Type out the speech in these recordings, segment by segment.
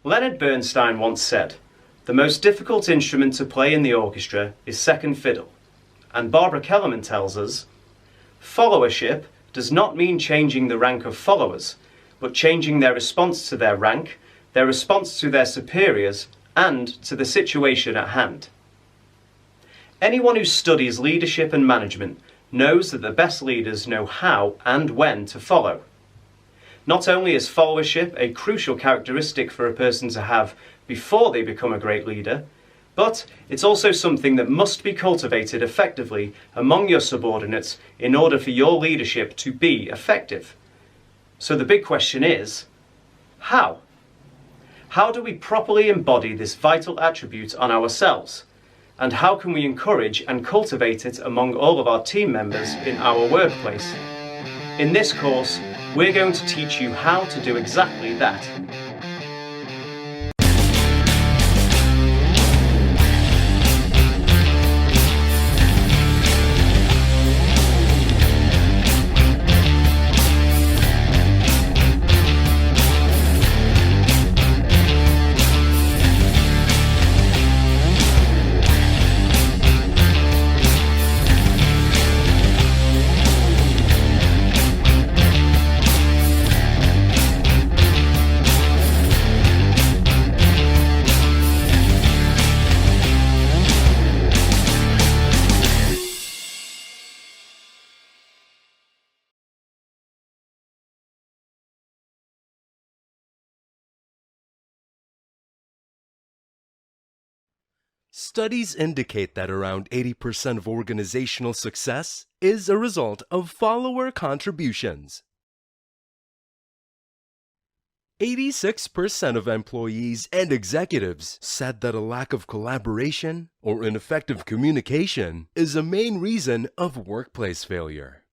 Leonard Bernstein once said, "The most difficult instrument to play in the orchestra is second fiddle." And Barbara Kellerman tells us, "Followership does not mean changing the rank of followers, but changing their response to their rank, their response to their superiors, and to the situation at hand." Anyone who studies leadership and management knows that the best leaders know how and when to follow. Not only is followership a crucial characteristic for a person to have before they become a great leader, but it's also something that must be cultivated effectively among your subordinates in order for your leadership to be effective. So the big question is, how? How do we properly embody this vital attribute on ourselves? And how can we encourage and cultivate it among all of our team members in our workplace? In this course, we're going to teach you how to do exactly that. Studies indicate that around 80% of organizational success is a result of follower contributions. 86% of employees and executives said that a lack of collaboration or ineffective communication is a main reason of workplace failure.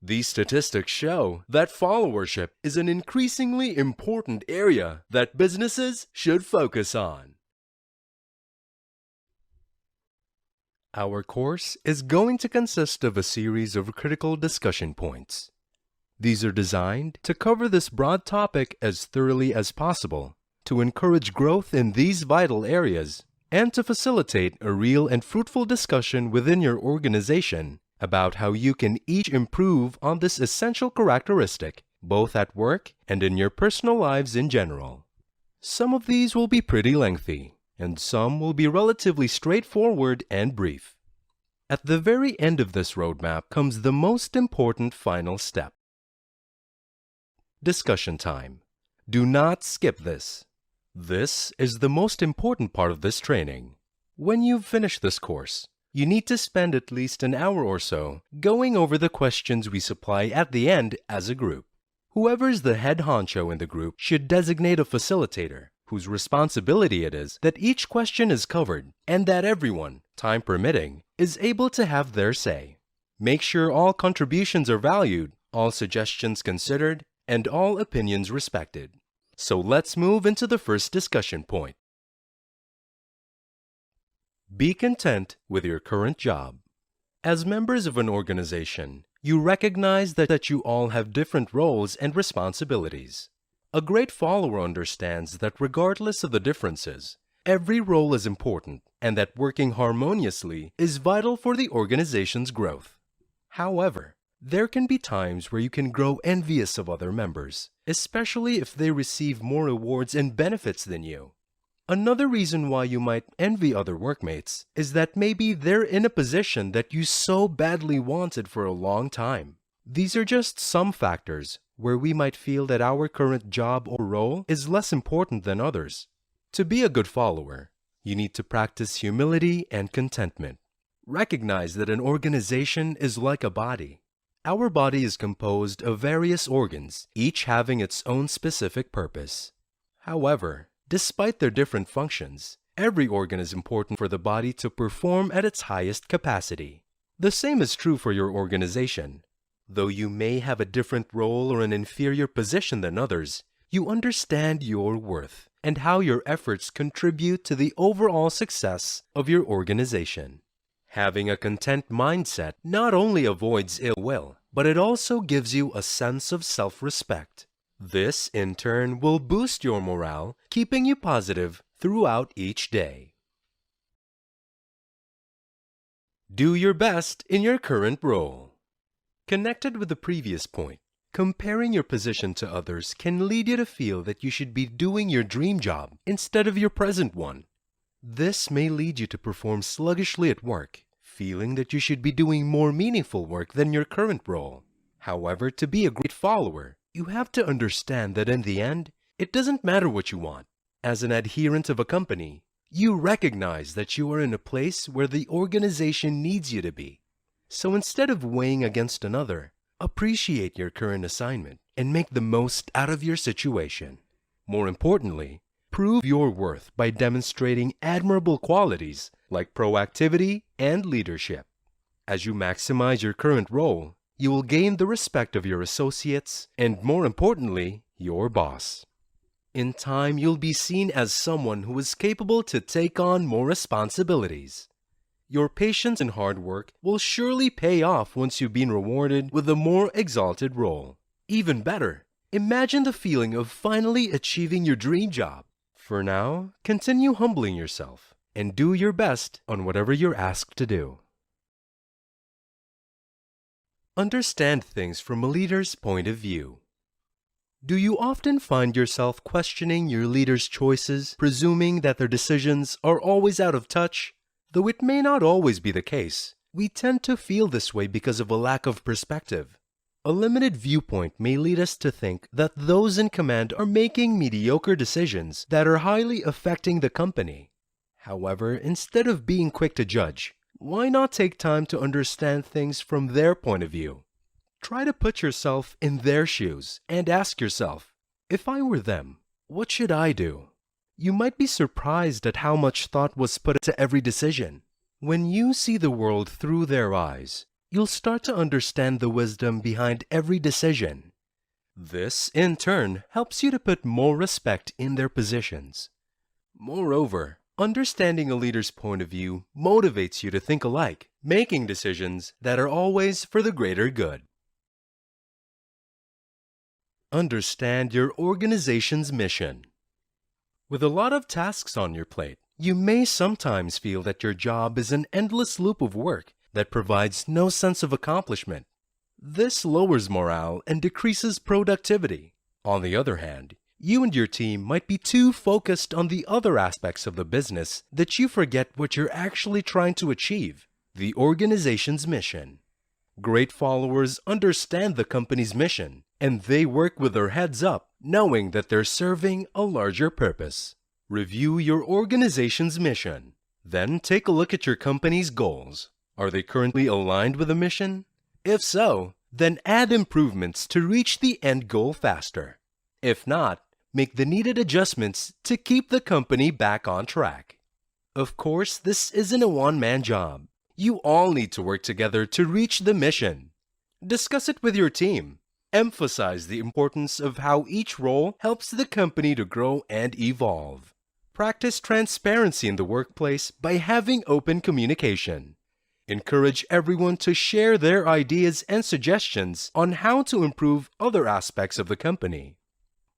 These statistics show that followership is an increasingly important area that businesses should focus on. Our course is going to consist of a series of critical discussion points. These are designed to cover this broad topic as thoroughly as possible, to encourage growth in these vital areas, and to facilitate a real and fruitful discussion within your organization about how you can each improve on this essential characteristic, both at work and in your personal lives in general. Some of these will be pretty lengthy, and some will be relatively straightforward and brief. At the very end of this roadmap comes the most important final step. Discussion time. Do not skip this. This is the most important part of this training. When you've finished this course, you need to spend at least an hour or so going over the questions we supply at the end as a group. Whoever's the head honcho in the group should designate a facilitator, whose responsibility it is that each question is covered and that everyone, time permitting, is able to have their say. Make sure all contributions are valued, all suggestions considered, and all opinions respected. So let's move into the first discussion point. Be content with your current job. As members of an organization, you recognize that you all have different roles and responsibilities. A great follower understands that regardless of the differences, every role is important and that working harmoniously is vital for the organization's growth. However, there can be times where you can grow envious of other members, especially if they receive more rewards and benefits than you. Another reason why you might envy other workmates is that maybe they're in a position that you so badly wanted for a long time. These are just some factors where we might feel that our current job or role is less important than others. To be a good follower, you need to practice humility and contentment. Recognize that an organization is like a body. Our body is composed of various organs, each having its own specific purpose. However, despite their different functions, every organ is important for the body to perform at its highest capacity. The same is true for your organization. Though you may have a different role or an inferior position than others, you understand your worth and how your efforts contribute to the overall success of your organization. Having a content mindset not only avoids ill will, but it also gives you a sense of self-respect. This, in turn, will boost your morale keeping you positive throughout each day. Do your best in your current role. Connected with the previous point, comparing your position to others can lead you to feel that you should be doing your dream job instead of your present one. This may lead you to perform sluggishly at work, feeling that you should be doing more meaningful work than your current role. However, to be a great follower, you have to understand that in the end, it doesn't matter what you want. As an adherent of a company, you recognize that you are in a place where the organization needs you to be. So instead of weighing against another, appreciate your current assignment and make the most out of your situation. More importantly, prove your worth by demonstrating admirable qualities like proactivity and leadership. As you maximize your current role, you will gain the respect of your associates and, more importantly, your boss. In time, you'll be seen as someone who is capable to take on more responsibilities. Your patience and hard work will surely pay off once you've been rewarded with a more exalted role. Even better, imagine the feeling of finally achieving your dream job. For now, continue humbling yourself and do your best on whatever you're asked to do. Understand things from a leader's point of view. Do you often find yourself questioning your leader's choices, presuming that their decisions are always out of touch? Though it may not always be the case, we tend to feel this way because of a lack of perspective. A limited viewpoint may lead us to think that those in command are making mediocre decisions that are highly affecting the company. However, instead of being quick to judge, why not take time to understand things from their point of view? Try to put yourself in their shoes and ask yourself, if I were them, what should I do? You might be surprised at how much thought was put into every decision. When you see the world through their eyes, you'll start to understand the wisdom behind every decision. This, in turn, helps you to put more respect in their positions. Moreover, understanding a leader's point of view motivates you to think alike, making decisions that are always for the greater good. Understand your organization's mission. With a lot of tasks on your plate, you may sometimes feel that your job is an endless loop of work that provides no sense of accomplishment. This lowers morale and decreases productivity. On the other hand, you and your team might be too focused on the other aspects of the business that you forget what you're actually trying to achieve, the organization's mission. Great followers understand the company's mission, and they work with their heads up, knowing that they're serving a larger purpose. Review your organization's mission. Then take a look at your company's goals. Are they currently aligned with the mission? If so, then add improvements to reach the end goal faster. If not, make the needed adjustments to keep the company back on track. Of course, this isn't a one-man job. You all need to work together to reach the mission. Discuss it with your team. Emphasize the importance of how each role helps the company to grow and evolve. Practice transparency in the workplace by having open communication. Encourage everyone to share their ideas and suggestions on how to improve other aspects of the company.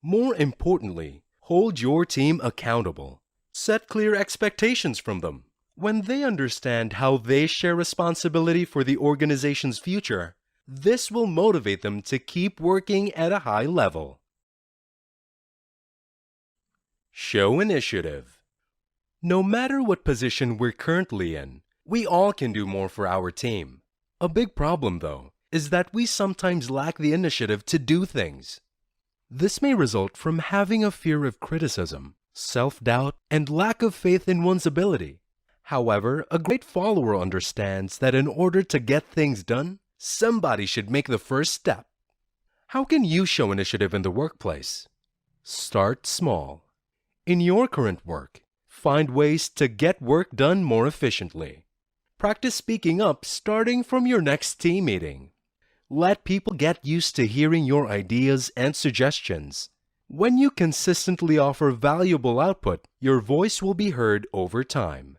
More importantly, hold your team accountable. Set clear expectations from them. When they understand how they share responsibility for the organization's future, this will motivate them to keep working at a high level. Show initiative. No matter what position we're currently in, we all can do more for our team. A big problem, though, is that we sometimes lack the initiative to do things. This may result from having a fear of criticism, self-doubt, and lack of faith in one's ability. However, a great follower understands that in order to get things done, somebody should make the first step. How can you show initiative in the workplace? Start small. In your current work, find ways to get work done more efficiently. Practice speaking up starting from your next team meeting. Let people get used to hearing your ideas and suggestions. When you consistently offer valuable output, your voice will be heard over time.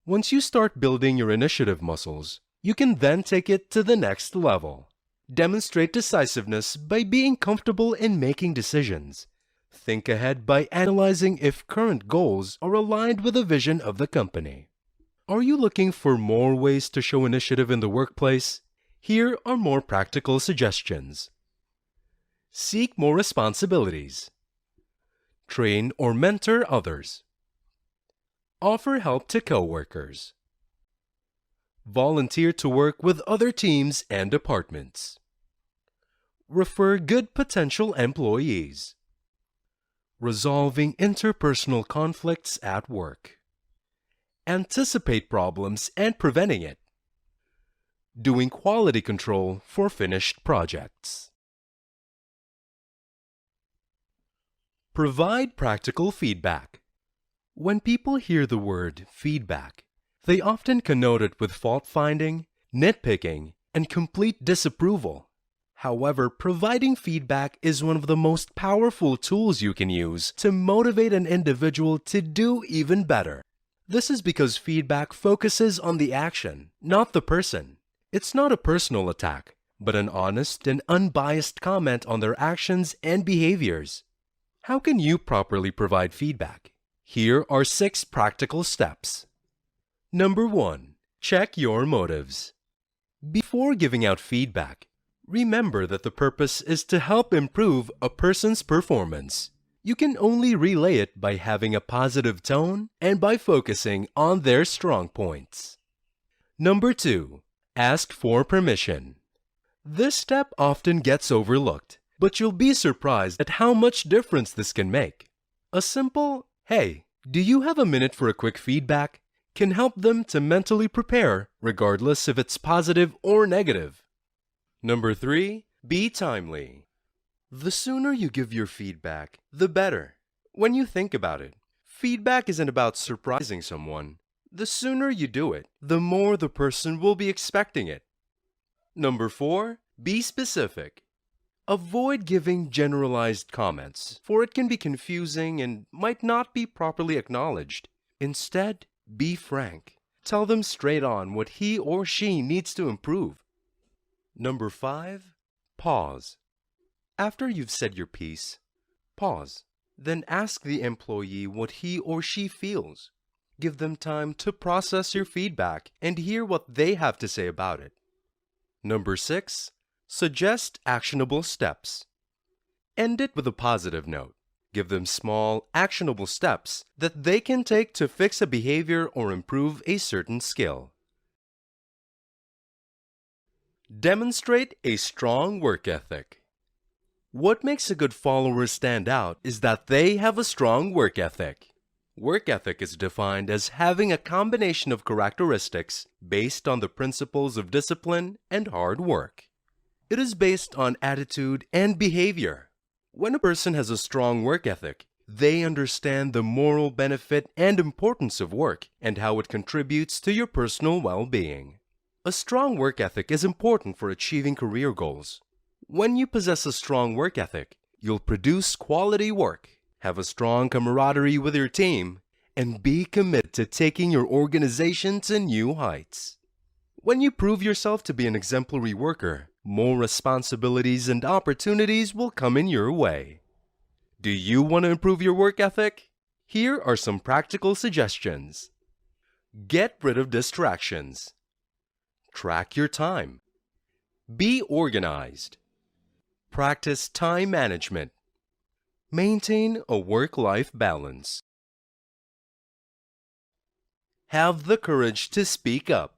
Once you start building your initiative muscles, you can then take it to the next level. Demonstrate decisiveness by being comfortable in making decisions. Think ahead by analyzing if current goals are aligned with the vision of the company. Are you looking for more ways to show initiative in the workplace? Here are more practical suggestions. Seek more responsibilities. Train or mentor others. Offer help to coworkers. Volunteer to work with other teams and departments. Refer good potential employees. Resolving interpersonal conflicts at work. Anticipate problems and preventing it. Doing quality control for finished projects. Provide practical feedback. When people hear the word feedback, they often connote it with fault-finding, nitpicking, and complete disapproval. However, providing feedback is one of the most powerful tools you can use to motivate an individual to do even better. This is because feedback focuses on the action, not the person. It's not a personal attack, but an honest and unbiased comment on their actions and behaviors. How can you properly provide feedback? Here are 6 practical steps. Number 1. Check your motives. Before giving out feedback, remember that the purpose is to help improve a person's performance. You can only relay it by having a positive tone and by focusing on their strong points. Number 2. Ask for permission. This step often gets overlooked, but you'll be surprised at how much difference this can make. A simple, "Hey, do you have a minute for a quick feedback?" can help them to mentally prepare, regardless if it's positive or negative. Number 3. Be timely. The sooner you give your feedback, the better. When you think about it, feedback isn't about surprising someone. The sooner you do it, the more the person will be expecting it. Number 4. Be specific. Avoid giving generalized comments, for it can be confusing and might not be properly acknowledged. Instead, be frank. Tell them straight on what he or she needs to improve. Number 5. Pause. After you've said your piece, pause. Then ask the employee what he or she feels. Give them time to process your feedback and hear what they have to say about it. Number 6. Suggest actionable steps. End it with a positive note. Give them small, actionable steps that they can take to fix a behavior or improve a certain skill. Demonstrate a strong work ethic. What makes a good follower stand out is that they have a strong work ethic. Work ethic is defined as having a combination of characteristics based on the principles of discipline and hard work. It is based on attitude and behavior. When a person has a strong work ethic, they understand the moral benefit and importance of work and how it contributes to your personal well-being. A strong work ethic is important for achieving career goals. When you possess a strong work ethic, you'll produce quality work, have a strong camaraderie with your team, and be committed to taking your organization to new heights. When you prove yourself to be an exemplary worker, more responsibilities and opportunities will come in your way. Do you want to improve your work ethic? Here are some practical suggestions. Get rid of distractions. Track your time. Be organized. Practice time management. Maintain a work-life balance. Have the courage to speak up.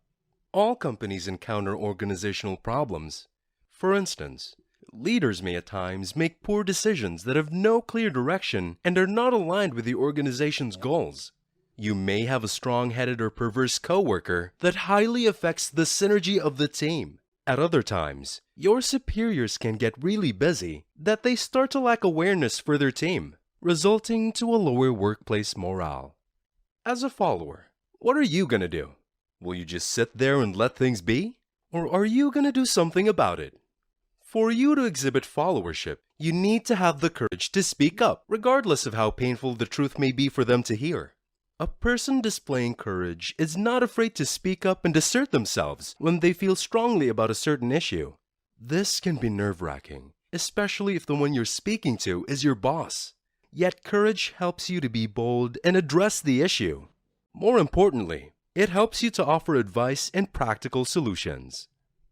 All companies encounter organizational problems. For instance, leaders may at times make poor decisions that have no clear direction and are not aligned with the organization's goals. You may have a strong-headed or perverse coworker that highly affects the synergy of the team. At other times, your superiors can get really busy that they start to lack awareness for their team, resulting to a lower workplace morale. As a follower, what are you going to do? Will you just sit there and let things be? Or are you going to do something about it? For you to exhibit followership, you need to have the courage to speak up, regardless of how painful the truth may be for them to hear. A person displaying courage is not afraid to speak up and assert themselves when they feel strongly about a certain issue. This can be nerve-wracking, especially if the one you're speaking to is your boss. Yet courage helps you to be bold and address the issue. More importantly, it helps you to offer advice and practical solutions.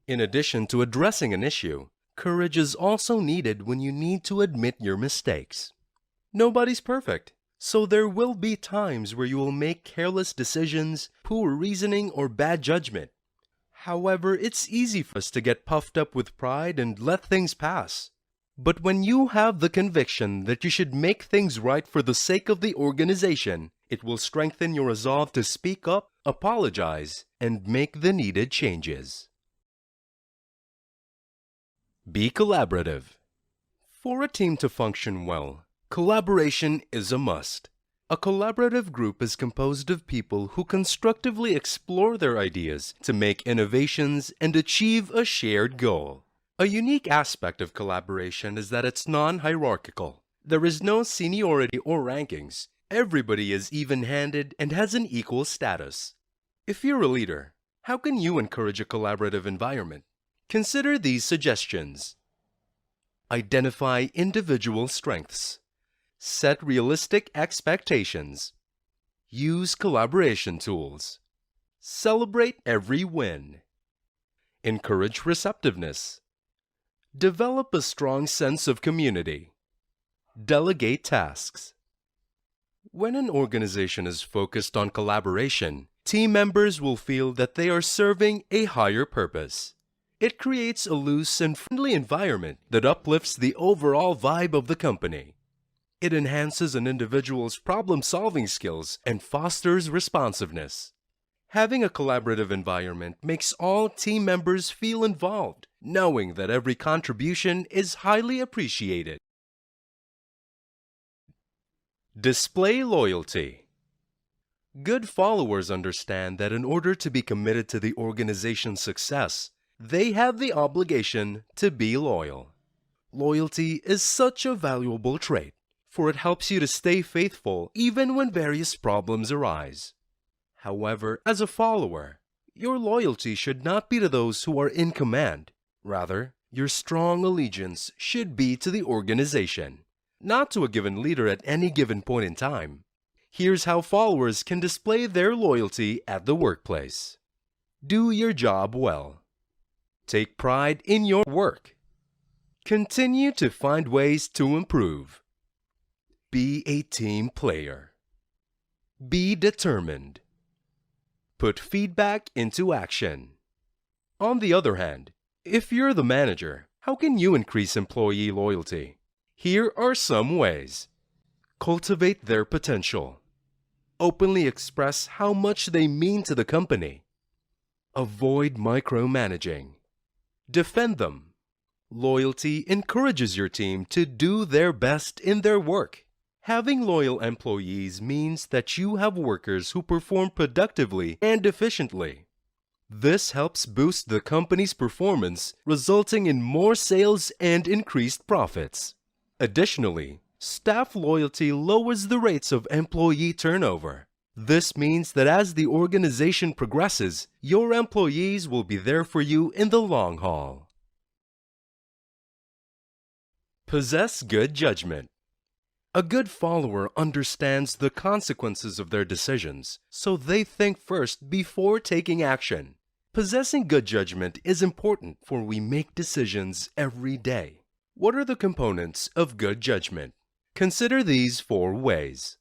In addition to addressing an issue, courage is also needed when you need to admit your mistakes. Nobody's perfect, so there will be times where you will make careless decisions, poor reasoning, or bad judgment. However, it's easy for us to get puffed up with pride and let things pass. But when you have the conviction that you should make things right for the sake of the organization, it will strengthen your resolve to speak up, apologize, and make the needed changes. Be collaborative. For a team to function well, collaboration is a must. A collaborative group is composed of people who constructively explore their ideas to make innovations and achieve a shared goal. A unique aspect of collaboration is that it's non-hierarchical. There is no seniority or rankings. Everybody is even-handed and has an equal status. If you're a leader, how can you encourage a collaborative environment? Consider these suggestions. Identify individual strengths. Set realistic expectations. Use collaboration tools. Celebrate every win. Encourage receptiveness. Develop a strong sense of community. Delegate tasks. When an organization is focused on collaboration, team members will feel that they are serving a higher purpose. It creates a loose and friendly environment that uplifts the overall vibe of the company. It enhances an individual's problem-solving skills and fosters responsiveness. Having a collaborative environment makes all team members feel involved, knowing that every contribution is highly appreciated. Display loyalty. Good followers understand that in order to be committed to the organization's success, they have the obligation to be loyal. Loyalty is such a valuable trait, for it helps you to stay faithful even when various problems arise. However, as a follower, your loyalty should not be to those who are in command. Rather, your strong allegiance should be to the organization, not to a given leader at any given point in time. Here's how followers can display their loyalty at the workplace. Do your job well. Take pride in your work. Continue to find ways to improve. Be a team player. Be determined. Put feedback into action. On the other hand, if you're the manager, how can you increase employee loyalty? Here are some ways. Cultivate their potential. Openly express how much they mean to the company. Avoid micromanaging. Defend them. Loyalty encourages your team to do their best in their work. Having loyal employees means that you have workers who perform productively and efficiently. This helps boost the company's performance, resulting in more sales and increased profits. Additionally, staff loyalty lowers the rates of employee turnover. This means that as the organization progresses, your employees will be there for you in the long haul. Possess good judgment. A good follower understands the consequences of their decisions, so they think first before taking action. Possessing good judgment is important, for we make decisions every day. What are the components of good judgment? Consider these 4 ways.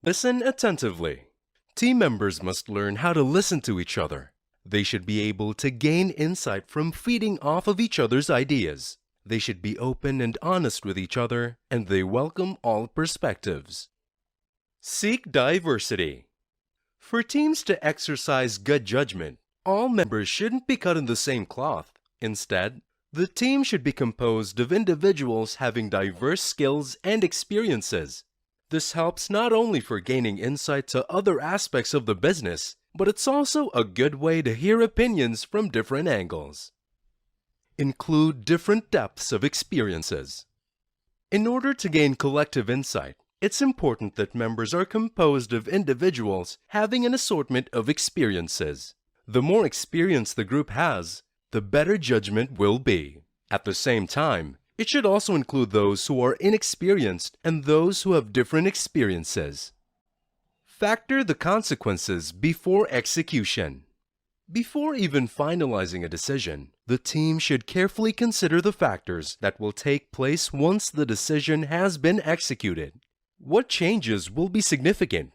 Listen attentively. Team members must learn how to listen to each other. They should be able to gain insight from feeding off of each other's ideas. They should be open and honest with each other, and they welcome all perspectives. Seek diversity. For teams to exercise good judgment, all members shouldn't be cut in the same cloth. Instead, the team should be composed of individuals having diverse skills and experiences. This helps not only for gaining insight to other aspects of the business, but it's also a good way to hear opinions from different angles. Include different depths of experiences. In order to gain collective insight, it's important that members are composed of individuals having an assortment of experiences. The more experience the group has, the better judgment will be. At the same time, It should also include those who are inexperienced and those who have different experiences. Factor the consequences before execution. Before even finalizing a decision, the team should carefully consider the factors that will take place once the decision has been executed. What changes will be significant?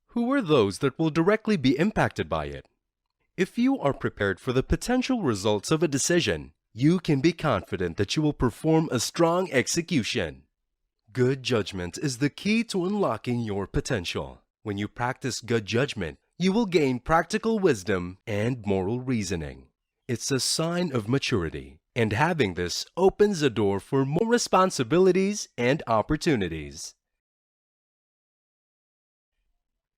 Who are those that will directly be impacted by it? If you are prepared for the potential results of a decision, you can be confident that you will perform a strong execution. Good judgment is the key to unlocking your potential. When you practice good judgment, you will gain practical wisdom and moral reasoning. It's a sign of maturity, and having this opens a door for more responsibilities and opportunities.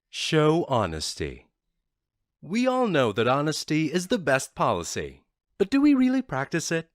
Show honesty. We all know that honesty is the best policy, but do we really practice it?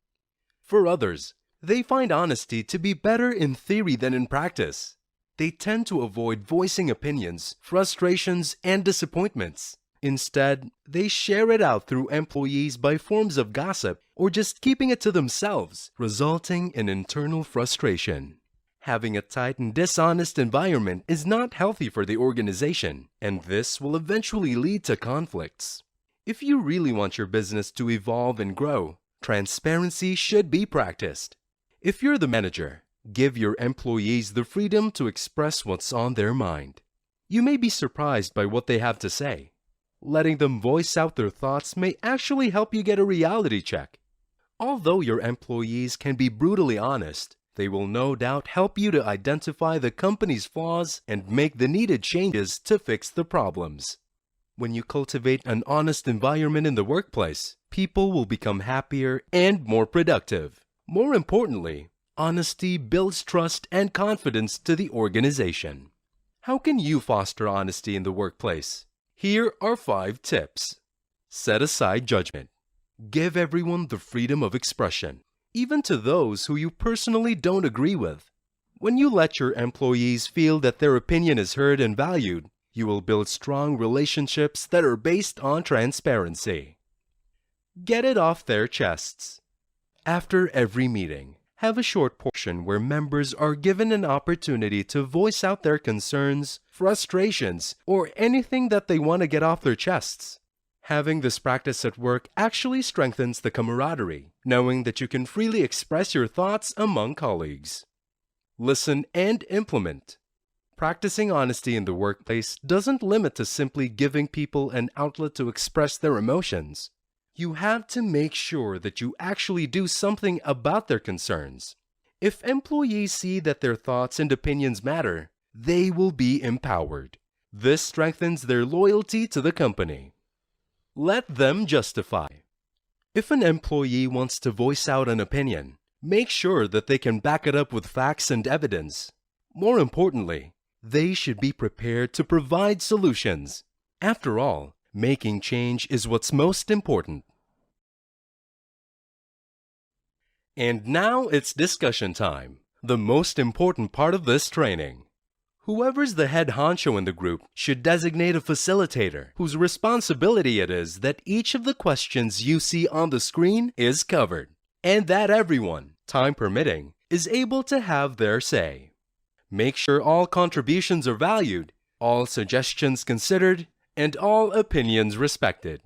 For others, they find honesty to be better in theory than in practice. They tend to avoid voicing opinions, frustrations, and disappointments. Instead, they share it out through employees by forms of gossip or just keeping it to themselves, resulting in internal frustration. Having a tight and dishonest environment is not healthy for the organization, and this will eventually lead to conflicts. If you really want your business to evolve and grow, transparency should be practiced. If you're the manager, give your employees the freedom to express what's on their mind. You may be surprised by what they have to say. Letting them voice out their thoughts may actually help you get a reality check. Although your employees can be brutally honest, they will no doubt help you to identify the company's flaws and make the needed changes to fix the problems. When you cultivate an honest environment in the workplace, people will become happier and more productive. More importantly, honesty builds trust and confidence to the organization. How can you foster honesty in the workplace? Here are 5 tips. Set aside judgment. Give everyone the freedom of expression, even to those who you personally don't agree with. When you let your employees feel that their opinion is heard and valued, you will build strong relationships that are based on transparency. Get it off their chests. After every meeting, have a short portion where members are given an opportunity to voice out their concerns, frustrations, or anything that they want to get off their chests. Having this practice at work actually strengthens the camaraderie, knowing that you can freely express your thoughts among colleagues. Listen and implement. Practicing honesty in the workplace doesn't limit to simply giving people an outlet to express their emotions. You have to make sure that you actually do something about their concerns. If employees see that their thoughts and opinions matter, they will be empowered. This strengthens their loyalty to the company. Let them justify. If an employee wants to voice out an opinion, make sure that they can back it up with facts and evidence. More importantly, they should be prepared to provide solutions. After all, making change is what's most important. And now it's discussion time, the most important part of this training. Whoever's the head honcho in the group should designate a facilitator whose responsibility it is that each of the questions you see on the screen is covered, and that everyone, time permitting, is able to have their say. Make sure all contributions are valued, all suggestions considered, and all opinions respected.